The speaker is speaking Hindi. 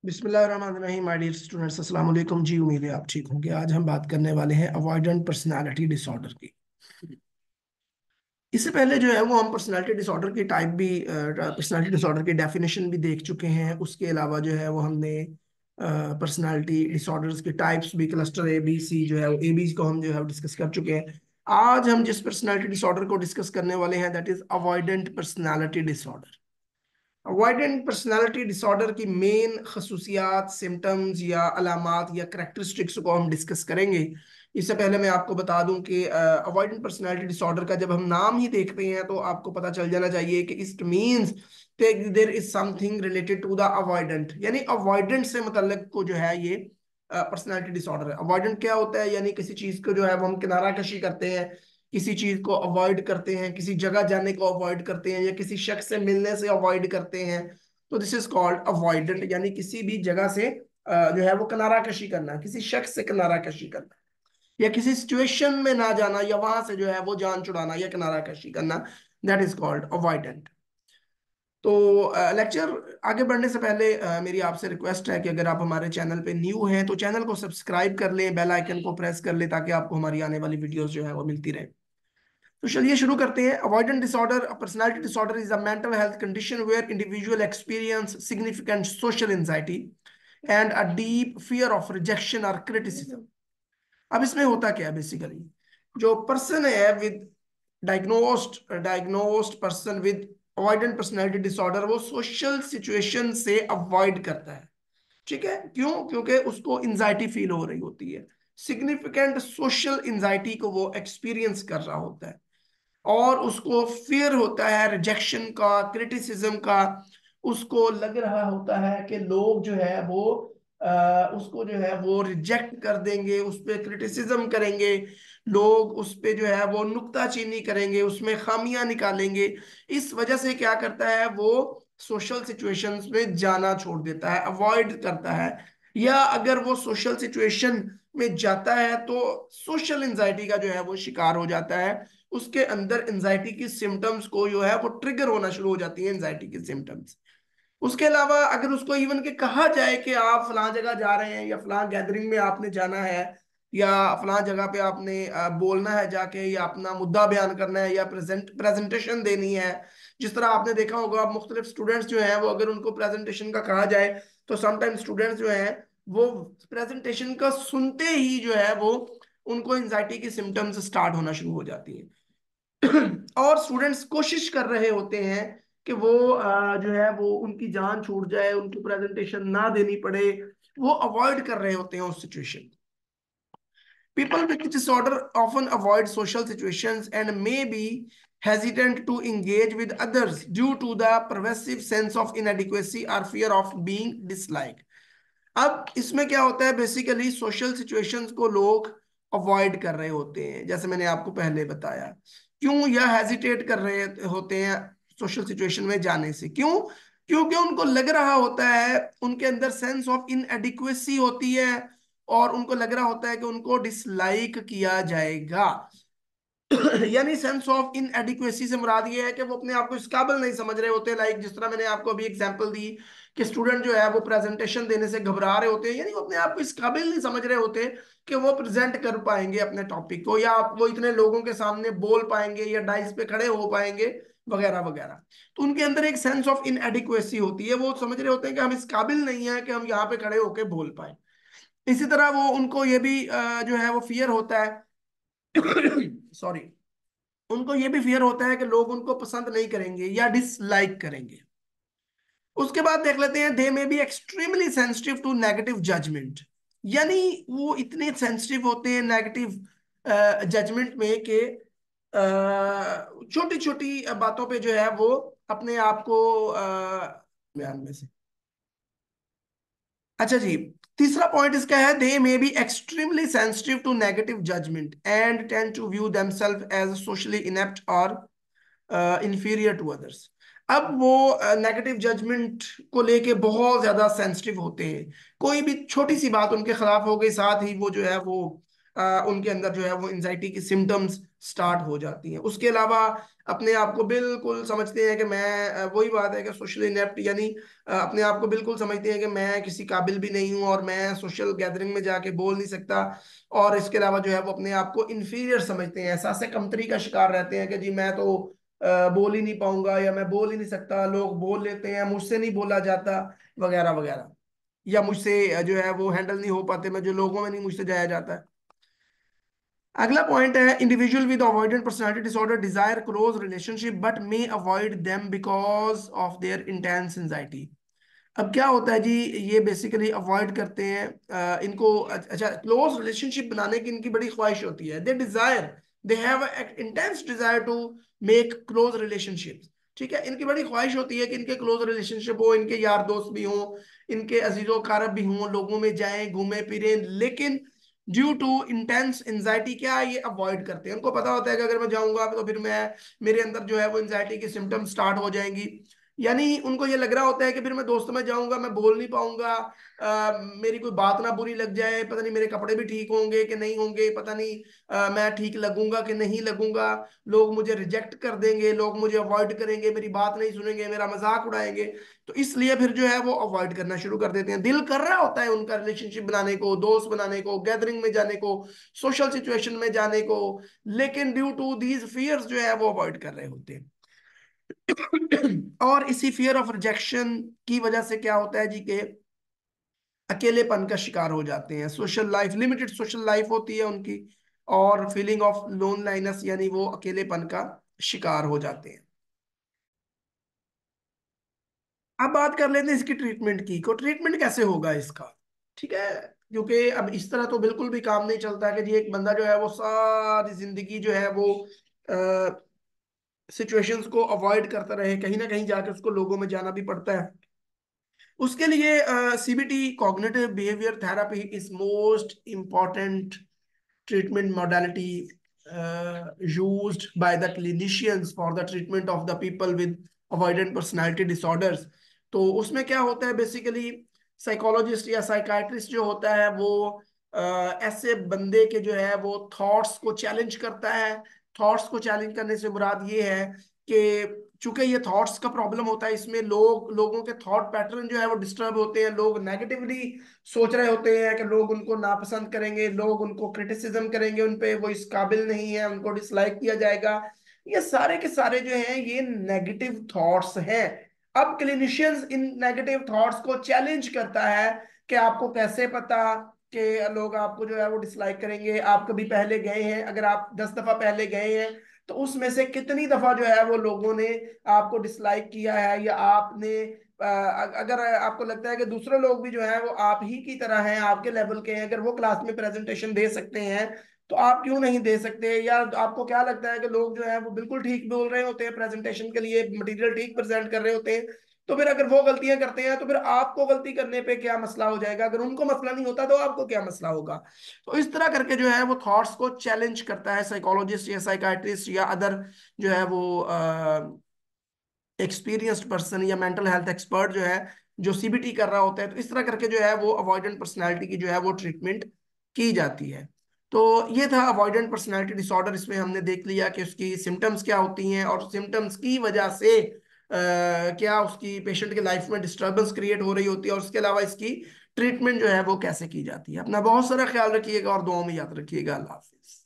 बिस्मिल्लाहिर्रहमानिर्रहीम माय डियर स्टूडेंट्स, अस्सलाम वालेकुम जी। उम्मीद है आप ठीक होंगे। आज हम बात करने वाले हैं अवॉइडेंट पर्सनालिटी डिसऑर्डर की। इससे पहले जो है वो हम पर्सनालिटी डिसऑर्डर की टाइप भी, पर्सनालिटी डिसऑर्डर की डेफिनेशन भी देख चुके हैं। उसके अलावा जो है वो हमने पर्सनालिटी डिसऑर्डर्स के टाइप्स भी, क्लस्टर ए बी सी जो है वो ए बी को हम जो है डिस्कस कर चुके हैं। आज हम जिस पर्सनालिटी डिसऑर्डर को डिस्कस करने वाले हैं that is avoidant personality disorder. Avoidant personality disorder की मेन खसूसियात, सिम्टम्स या अलामात या करेक्टरिस्टिक्स को हम डिस्कस करेंगे। इससे पहले मैं आपको बता दूं कि अवॉइडेंट पर्सनालिटी डिसऑर्डर का जब हम नाम ही देखते हैं तो आपको पता चल जाना चाहिए कि it means there is something related to the avoidant, यानी अवॉइडेंट से मतलब को जो है ये पर्सनालिटी डिसऑर्डर है। अवॉइडेंट क्या होता है? यानी किसी चीज को जो है वो हम किनारा कशी करते हैं, किसी चीज को अवॉइड करते हैं, किसी जगह जाने को अवॉइड करते हैं या किसी शख्स से मिलने से अवॉइड करते हैं। तो दिस इज कॉल्ड अवॉइडेंट, यानी किसी भी जगह से जो है वो किनारा कशी करना, किसी शख्स से किनारा कशी करना या किसी सिचुएशन में ना जाना या वहां से जो है वो जान छुड़ाना या किनारा कशी करना, दैट इज कॉल्ड अवॉइडेंट। तो लेक्चर आगे बढ़ने से पहले मेरी आपसे रिक्वेस्ट है कि अगर आप हमारे चैनल पे न्यू हैं तो चैनल को सब्सक्राइब कर लें, बेल आइकन को प्रेस कर लें ताकि आपको हमारी आने वाली वीडियोस जो है वो मिलती रहे। तो चलिए शुरू करते हैं। Avoidant disorder, personality disorder is a mental health condition where individual experience significant social anxiety and a deep fear of rejection और क्रिटिसिज्म। अब इसमें होता क्या है? बेसिकली जो पर्सन है with diagnosed person with avoidant personality disorder वो सोशल सिचुएशन से अवॉइड करता है। ठीक है, क्यों? क्योंकि उसको एंजाइटी फील हो रही होती है, सिग्निफिकेंट सोशल एंजाइटी को वो एक्सपीरियंस कर रहा होता है और उसको फियर होता है रिजेक्शन का, क्रिटिसिज्म का। उसको लग रहा होता है कि लोग जो है वो उसको जो है वो रिजेक्ट कर देंगे, उस पर क्रिटिसिज्म करेंगे, लोग उस पे जो है वो नुक्ताचीनी करेंगे, उसमें खामियां निकालेंगे। इस वजह से क्या करता है वो सोशल सिचुएशंस में जाना छोड़ देता है, अवॉइड करता है। या अगर वो सोशल सिचुएशन में जाता है तो सोशल एंजाइटी का जो है वो शिकार हो जाता है। उसके अंदर एंजाइटी की सिम्टम्स को जो है वो ट्रिगर होना शुरू हो जाती है, एंजाइटी की सिम्टम्स। उसके अलावा अगर उसको इवन के कहा जाए कि आप फलां जगह जा रहे हैं या फलां गैदरिंग में आपने जाना है या फलां जगह पे आपने बोलना है जाके या अपना मुद्दा बयान करना है या प्रेजेंटेशन देनी है। जिस तरह आपने देखा होगा मुख्तलिफ स्टूडेंट्स जो हैं वो अगर उनको प्रेजेंटेशन का कहा जाए तो समटाइम स्टूडेंट्स जो हैं वो प्रेजेंटेशन का सुनते ही जो है वो उनको एंजाइटी की सिम्टम्स स्टार्ट होना शुरू हो जाती हैं। और स्टूडेंट्स कोशिश कर रहे होते हैं कि वो जो है वो उनकी जान छूट जाए, उनको प्रेजेंटेशन ना देनी पड़े, वो अवॉइड कर रहे होते हैं उस situation. People with disorder often avoid social situations and may be hesitant to engage with others due to the pervasive sense of inadequacy or fear of being disliked. अब इसमें क्या होता है? बेसिकली सोशल सिचुएशंस को लोग अवॉइड कर रहे होते हैं, जैसे मैंने आपको पहले बताया। क्यों यह हेजिटेट कर रहे होते हैं सोशल सिचुएशन में जाने से? क्यों? क्योंकि उनको लग रहा होता है, उनके अंदर सेंस ऑफ इनएडिक्वेसी होती है और उनको लग रहा होता है कि उनको डिसलाइक किया जाएगा। यानी सेंस ऑफ इनएडिक्वेसी से मुराद ये है कि वो अपने आप को इस काबिल नहीं समझ रहे होते। लाइक जिस तरह मैंने आपको अभी एग्जांपल दी कि स्टूडेंट जो है वो प्रेजेंटेशन देने से घबरा रहे होते हैं, यानी वो अपने आप को इस काबिल नहीं समझ रहे होते कि वो प्रेजेंट कर पाएंगे अपने टॉपिक को या वो इतने लोगों के सामने बोल पाएंगे या डाइस पे खड़े हो पाएंगे वगैरह वगैरह। तो उनके अंदर एक सेंस ऑफ इनएडिक्वेसी होती है, वो समझ रहे होते हैं कि हम इस काबिल नहीं है कि हम यहाँ पे खड़े होकर बोल पाए। इसी तरह वो उनको ये भी जो है वो फियर होता है सॉरी, उनको ये भी फियर होता है कि लोग उनको पसंद नहीं करेंगे या डिसलाइक करेंगे। उसके बाद देख लेते हैं, they may be extremely sensitive to negative judgment. यानी वो इतने सेंसिटिव होते हैं नेगेटिव जजमेंट में कि छोटी छोटी बातों पे जो है वो अपने आप को बयान में से। अच्छा जी, तीसरा पॉइंट इसका है, they may be extremely sensitive to negative judgement and tend to view themselves as socially inept और इंफीरियर टू अदर्स। अब वो नेगेटिव जजमेंट को लेके बहुत ज्यादा सेंसिटिव होते हैं। कोई भी छोटी सी बात उनके खिलाफ हो गई, साथ ही वो जो है वो उनके अंदर जो है वो एंजाइटी की सिम्टम्स स्टार्ट हो जाती हैं। उसके अलावा अपने आप को बिल्कुल समझते हैं कि मैं वही बात है कि सोशल इनेप्ट, यानी अपने आप को बिल्कुल समझते हैं कि मैं किसी काबिल भी नहीं हूँ और मैं सोशल गैदरिंग में जाके बोल नहीं सकता। और इसके अलावा जो है वो अपने आप को इन्फीरियर समझते हैं, एहसास कमतरी का शिकार रहते हैं कि जी मैं तो बोल ही नहीं पाऊंगा, या मैं बोल ही नहीं सकता, लोग बोल लेते हैं, मुझसे नहीं बोला जाता, वगैरह वगैरह। या मुझसे जो है वो हैंडल नहीं हो पाते, मैं जो लोगों में नहीं मुझसे जाया जाता है। अगला पॉइंट है, individual with avoidant personality disorder desire close relationship but may avoid them because of their intense anxiety. अब क्या होता है जी, ये बेसिकली अवॉइड करते हैं इनको, अच्छा क्लोज रिलेशनशिप बनाने की इनकी बड़ी ख्वाहिश होती है, they desire, they have intense desire to make close relationship. ठीक है, इनकी बड़ी ख्वाहिश होती है कि इनके क्लोज रिलेशनशिप हो, इनके यार दोस्त भी हों, इनके अजीजो कारब भी हों, लोगों में जाएं घूमें फिरें, लेकिन ड्यू टू इंटेंस एंजाइटी क्या है, ये अवॉइड करते हैं। उनको पता होता है कि अगर मैं जाऊंगा तो फिर मैं, मेरे अंदर जो है वो एंजाइटी की सिम्टम्स स्टार्ट हो जाएंगी। यानी उनको ये लग रहा होता है कि फिर मैं दोस्तों में जाऊंगा, मैं बोल नहीं पाऊंगा, मेरी कोई बात ना बुरी लग जाए, पता नहीं मेरे कपड़े भी ठीक होंगे कि नहीं होंगे, पता नहीं मैं ठीक लगूंगा कि नहीं लगूंगा, लोग मुझे रिजेक्ट कर देंगे, लोग मुझे अवॉइड करेंगे, मेरी बात नहीं सुनेंगे, मेरा मजाक उड़ाएंगे। तो इसलिए फिर जो है वो अवॉइड करना शुरू कर देते हैं। दिल कर रहा होता है उनका रिलेशनशिप बनाने को, दोस्त बनाने को, गैदरिंग में जाने को, सोशल सिचुएशन में जाने को, लेकिन ड्यू टू दीज फियर्स जो है वो अवॉइड कर रहे होते हैं। और इसी फियर ऑफ रिजेक्शन की वजह से क्या होता है जी के अकेलेपन का शिकार हो जाते हैं, social life, limited social life होती है उनकी, और फीलिंग ऑफ लोनलाइनेस, यानी वो अकेलेपन का शिकार हो जाते हैं। अब बात कर लेते हैं इसकी ट्रीटमेंट की, को ट्रीटमेंट कैसे होगा इसका। ठीक है, क्योंकि अब इस तरह तो बिल्कुल भी काम नहीं चलता है कि जी एक बंदा जो है वो सारी जिंदगी जो है वो सिचुएशंस को अवॉइड करता रहे, कहीं ना कहीं जाके उसको लोगों में जाना भी पड़ता है। उसके लिए CBT cognitive behaviour therapy is most important treatment modality used by the clinicians for the treatment of the people with avoidant personality disorders। तो उसमें क्या होता है बेसिकली, साइकोलॉजिस्ट या साइकाइट्रिस्ट जो होता है वो ऐसे बंदे के जो है वो थॉट्स को चैलेंज करता है। थॉट्स को चैलेंज करने से मुराद ये है कि चूंकि ये थॉट्स का प्रॉब्लम होता है, इसमें लोगों के थॉट पैटर्न जो है वो डिस्टर्ब होते हैं, लोग नेगेटिवली सोच रहे होते हैं कि लोग उनको नापसंद करेंगे, लोग उनको क्रिटिसिज्म करेंगे, उन पे वो इस काबिल नहीं है, उनको डिसलाइक किया जाएगा। ये सारे के सारे जो हैं ये नेगेटिव थॉट्स हैं। अब क्लिनिशियंस इन नेगेटिव थॉट्स को चैलेंज करता है कि आपको कैसे पता कि लोग आपको जो है वो डिसलाइक करेंगे, आप कभी पहले गए हैं, अगर आप 10 दफा पहले गए हैं तो उसमें से कितनी दफा जो है वो लोगों ने आपको डिसलाइक किया है, या आपने अगर आपको लगता है कि दूसरे लोग भी जो है वो आप ही की तरह हैं, आपके लेवल के हैं, अगर वो क्लास में प्रेजेंटेशन दे सकते हैं तो आप क्यों नहीं दे सकते। या आपको क्या लगता है कि लोग जो है वो बिल्कुल ठीक बोल रहे होते हैं, प्रेजेंटेशन के लिए मटेरियल ठीक प्रेजेंट कर रहे होते हैं, तो फिर अगर वो गलतियां करते हैं तो फिर आपको गलती करने पे क्या मसला हो जाएगा, अगर उनको मसला नहीं होता तो आपको क्या मसला होगा। तो इस तरह करके जो है वो थॉट्स को चैलेंज करता है साइकोलॉजिस्ट या साइकाइट्रिस्ट या अदर जो है वो एक्सपीरियंस्ड पर्सन या मेंटल हेल्थ एक्सपर्ट जो है, जो सीबीटी कर रहा होता है। तो इस तरह करके जो है वो अवॉइडेंट पर्सनालिटी की जो है वो ट्रीटमेंट की जाती है। तो ये था अवॉइडेंट पर्सनालिटी डिसऑर्डर। इसमें हमने देख लिया कि उसकी सिम्टम्स क्या होती हैं और सिम्टम्स की वजह से क्या उसकी पेशेंट के लाइफ में डिस्टर्बेंस क्रिएट हो रही होती है, और उसके अलावा इसकी ट्रीटमेंट जो है वो कैसे की जाती है। अपना बहुत सारा ख्याल रखिएगा और दुआओं में याद रखिएगा। अल्लाह हाफिज।